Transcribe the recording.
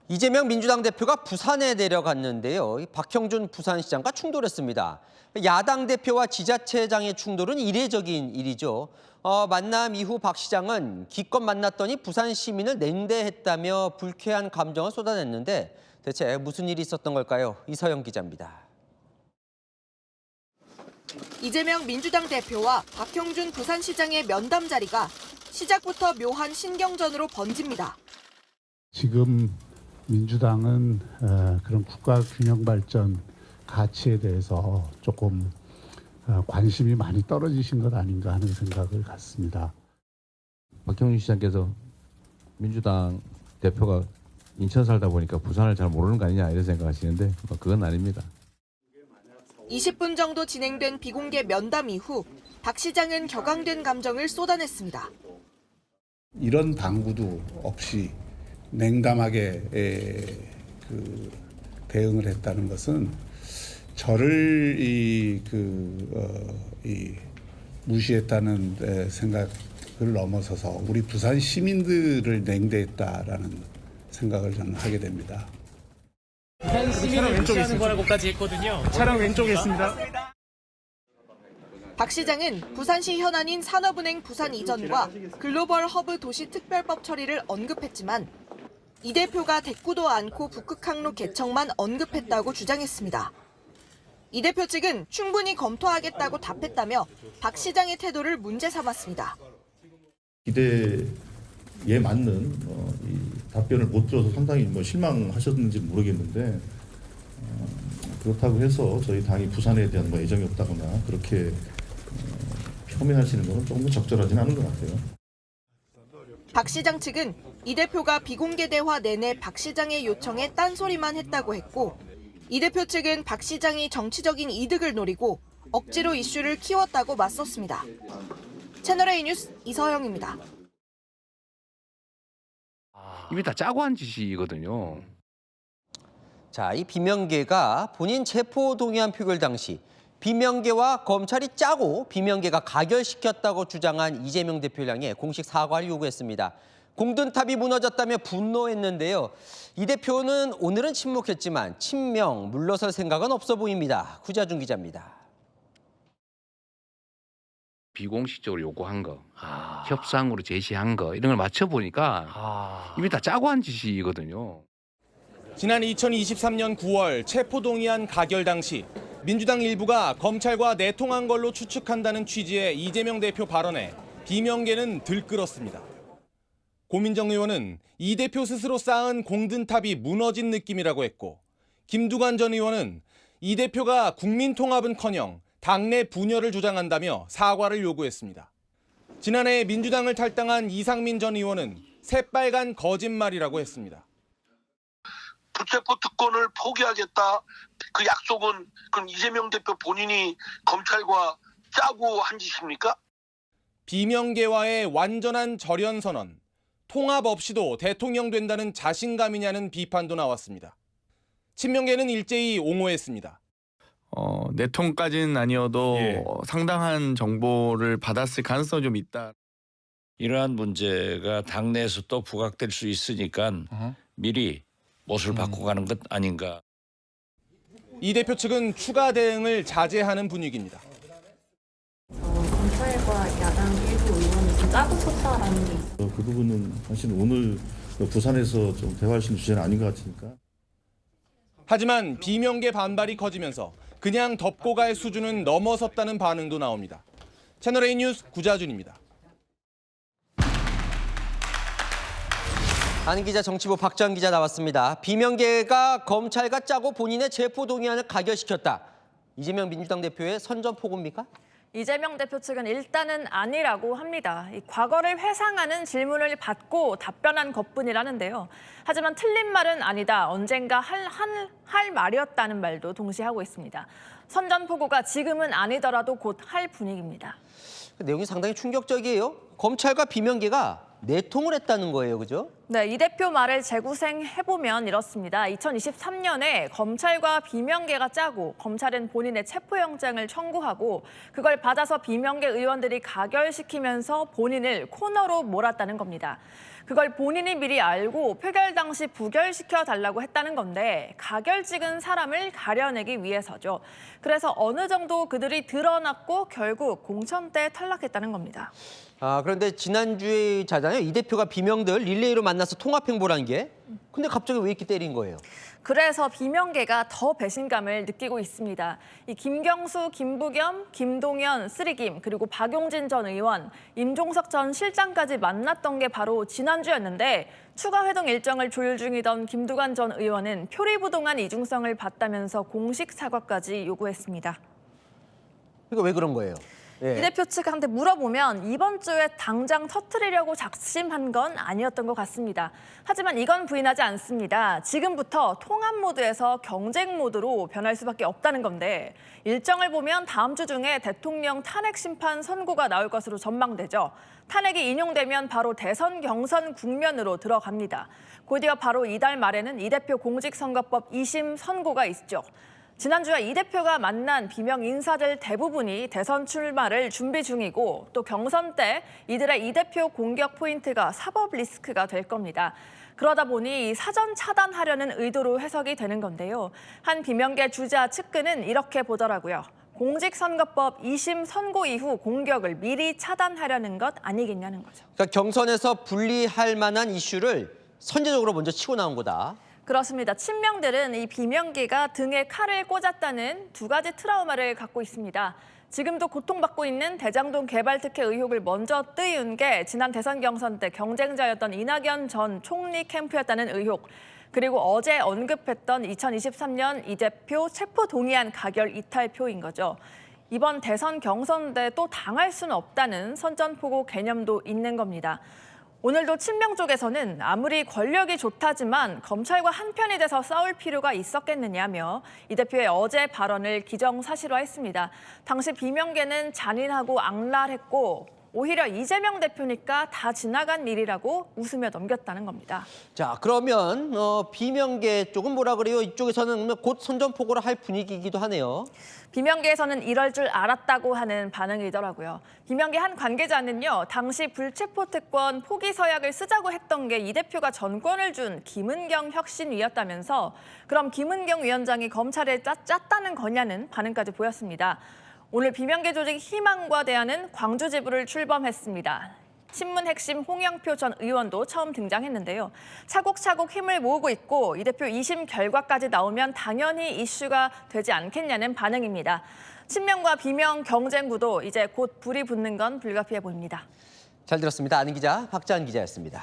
이재명 민주당 대표가 부산에 내려갔는데요. 박형준 부산시장과 충돌했습니다. 야당 대표와 지자체장의 충돌은 이례적인 일이죠. 만남 이후 박 시장은 기껏 만났더니 부산 시민을 냉대했다며 불쾌한 감정을 쏟아냈는데 대체 무슨 일이 있었던 걸까요? 이서영 기자입니다. 이재명 민주당 대표와 박형준 부산시장의 면담 자리가 시작부터 묘한 신경전으로 번집니다. 지금 민주당은 그런 국가 균형 발전 가치에 대해서 조금 관심이 많이 떨어지신 것 아닌가 하는 생각을 갖습니다. 박형준 시장께서 민주당 대표가 인천 살다 보니까 부산을 잘 모르는 거 아니냐 이런 생각하시는데 그건 아닙니다. 20분 정도 진행된 비공개 면담 이후 박 시장은 격앙된 감정을 쏟아냈습니다. 이런 방구도 없이 냉담하게 대응을 했다는 것은 저를 무시했다는 생각을 넘어서서 우리 부산 시민들을 냉대했다라는 생각을 저는 하게 됩니다. 부산 시민을 무시하는 거라고까지 했거든요. 차량 왼쪽에 있습니다. 박 시장은 부산시 현안인 산업은행 부산 이전과 글로벌 허브 도시 특별법 처리를 언급했지만 이 대표가 대꾸도 않고 북극항로 개청만 언급했다고 주장했습니다. 이 대표 측은 충분히 검토하겠다고 답했다며 박 시장의 태도를 문제 삼았습니다. 기대에 맞는 이 답변을 못 들어서 상당히 실망하셨는지 모르겠는데 그렇다고 해서 저희 당이 부산에 대한 애정이 없다거나 그렇게 표명하시는 것은 조금 적절하지는 않은 것 같아요. 박 시장 측은 이 대표가 비공개 대화 내내 박 시장의 요청에 딴소리만 했다고 했고 이 대표 측은 박 시장이 정치적인 이득을 노리고 억지로 이슈를 키웠다고 맞섰습니다. 채널A 뉴스 이서영입니다. 이미 다 짜고 한 짓이거든요. 자, 이 비명계가 본인 체포동의안 표결 당시 비명계와 검찰이 짜고 비명계가 가결시켰다고 주장한 이재명 대표를 향해 공식 사과를 요구했습니다. 공든탑이 무너졌다며 분노했는데요. 이 대표는 오늘은 침묵했지만 친명, 물러설 생각은 없어 보입니다. 구자준 기자입니다. 비공식적으로 요구한 거, 협상으로 제시한 거 이런 걸 맞춰보니까 이미 다 짜고 한 짓이거든요. 지난 2023년 9월 체포동의안 가결 당시 민주당 일부가 검찰과 내통한 걸로 추측한다는 취지의 이재명 대표 발언에 비명계는 들끓었습니다. 고민정 의원은 이 대표 스스로 쌓은 공든탑이 무너진 느낌이라고 했고 김두관 전 의원은 이 대표가 국민통합은커녕 당내 분열을 주장한다며 사과를 요구했습니다. 지난해 민주당을 탈당한 이상민 전 의원은 새빨간 거짓말이라고 했습니다. 불체포 특권을 포기하겠다. 그 약속은 그럼 이재명 대표 본인이 검찰과 짜고 한 짓입니까? 비명계와의 완전한 절연선언, 통합 없이도 대통령 된다는 자신감이냐는 비판도 나왔습니다. 친명계는 일제히 옹호했습니다. 내통까지는 아니어도 상당한 정보를 받았을 가능성이 좀 있다. 이러한 문제가 당내에서 또 부각될 수 있으니까 미리 못을 받고 가는 것 아닌가. 이 대표 측은 추가 대응을 자제하는 분위기입니다. 검찰과 야당 일부 의원이 좀 짜고 쳤다라는 게 있어요. 그 부분은 사실 오늘 부산에서 좀 대화할 수 있는 주제는 아닌 것 같으니까. 하지만 비명계 반발이 커지면서 그냥 덮고 갈 수준은 넘어섰다는 반응도 나옵니다. 채널A 뉴스 구자준입니다. 안 기자, 정치부 박정 기자 나왔습니다. 비명계가 검찰과 짜고 본인의 체포동의안을 가결시켰다. 이재명 민주당 대표의 선전포고입니까? 이재명 대표 측은 일단은 아니라고 합니다. 과거를 회상하는 질문을 받고 답변한 것뿐이라는데요. 하지만 틀린 말은 아니다. 언젠가 할 말이었다는 말도 동시에 하고 있습니다. 선전포고가 지금은 아니더라도 곧 할 분위기입니다. 내용이 상당히 충격적이에요. 검찰과 비명계가 내통을 했다는 거예요, 그죠? 네, 이 대표 말을 재구생해보면 이렇습니다. 2023년에 검찰과 비명계가 짜고 검찰은 본인의 체포영장을 청구하고 그걸 받아서 비명계 의원들이 가결시키면서 본인을 코너로 몰았다는 겁니다. 그걸 본인이 미리 알고 표결 당시 부결시켜달라고 했다는 건데 가결 찍은 사람을 가려내기 위해서죠. 그래서 어느 정도 그들이 드러났고 결국 공천 때 탈락했다는 겁니다. 그런데 지난주에잖아요. 이 대표가 비명들 릴레이로 만나서 통합행보라는 게. 근데 갑자기 왜 이렇게 때린 거예요? 그래서 비명계가 더 배신감을 느끼고 있습니다. 이 김경수, 김부겸, 김동연, 쓰리김, 그리고 박용진 전 의원, 임종석 전 실장까지 만났던 게 바로 지난주였는데 추가 회동 일정을 조율 중이던 김두관 전 의원은 표리부동한 이중성을 봤다면서 공식 사과까지 요구했습니다. 이거 왜 그런 거예요? 이 대표 측한테 물어보면 이번 주에 당장 터뜨리려고 작심한 건 아니었던 것 같습니다. 하지만 이건 부인하지 않습니다. 지금부터 통합 모드에서 경쟁 모드로 변할 수밖에 없다는 건데 일정을 보면 다음 주 중에 대통령 탄핵 심판 선고가 나올 것으로 전망되죠. 탄핵이 인용되면 바로 대선 경선 국면으로 들어갑니다. 곧이어 바로 이달 말에는 이 대표 공직선거법 2심 선고가 있죠. 지난주에 이 대표가 만난 비명 인사들 대부분이 대선 출마를 준비 중이고 또 경선 때 이들의 이 대표 공격 포인트가 사법 리스크가 될 겁니다. 그러다 보니 사전 차단하려는 의도로 해석이 되는 건데요. 한 비명계 주자 측근은 이렇게 보더라고요. 공직선거법 2심 선고 이후 공격을 미리 차단하려는 것 아니겠냐는 거죠. 그러니까 경선에서 분리할 만한 이슈를 선제적으로 먼저 치고 나온 거다. 그렇습니다. 친명들은 이 비명계가 등에 칼을 꽂았다는 두 가지 트라우마를 갖고 있습니다. 지금도 고통받고 있는 대장동 개발 특혜 의혹을 먼저 띄운 게 지난 대선 경선 때 경쟁자였던 이낙연 전 총리 캠프였다는 의혹. 그리고 어제 언급했던 2023년 이 대표 체포 동의안 가결 이탈표인 거죠. 이번 대선 경선 때 또 당할 수는 없다는 선전포고 개념도 있는 겁니다. 오늘도 친명 쪽에서는 아무리 권력이 좋다지만 검찰과 한편이 돼서 싸울 필요가 있었겠느냐며 이 대표의 어제 발언을 기정사실화했습니다. 당시 비명계는 잔인하고 악랄했고 오히려 이재명 대표니까 다 지나간 일이라고 웃으며 넘겼다는 겁니다. 자, 그러면 비명계 쪽은 뭐라 그래요? 이쪽에서는 곧 선전포고를 할 분위기이기도 하네요. 비명계에서는 이럴 줄 알았다고 하는 반응이더라고요. 비명계 한 관계자는요. 당시 불체포 특권 포기 서약을 쓰자고 했던 게 이 대표가 전권을 준 김은경 혁신위였다면서 그럼 김은경 위원장이 검찰에 짰다는 거냐는 반응까지 보였습니다. 오늘 비명계 조직 희망과 대안은 광주 지부를 출범했습니다. 친문 핵심 홍영표 전 의원도 처음 등장했는데요. 차곡차곡 힘을 모으고 있고 이 대표 2심 결과까지 나오면 당연히 이슈가 되지 않겠냐는 반응입니다. 친명과 비명 경쟁 구도 이제 곧 불이 붙는 건 불가피해 보입니다. 잘 들었습니다. 아는 기자 박자은 기자였습니다.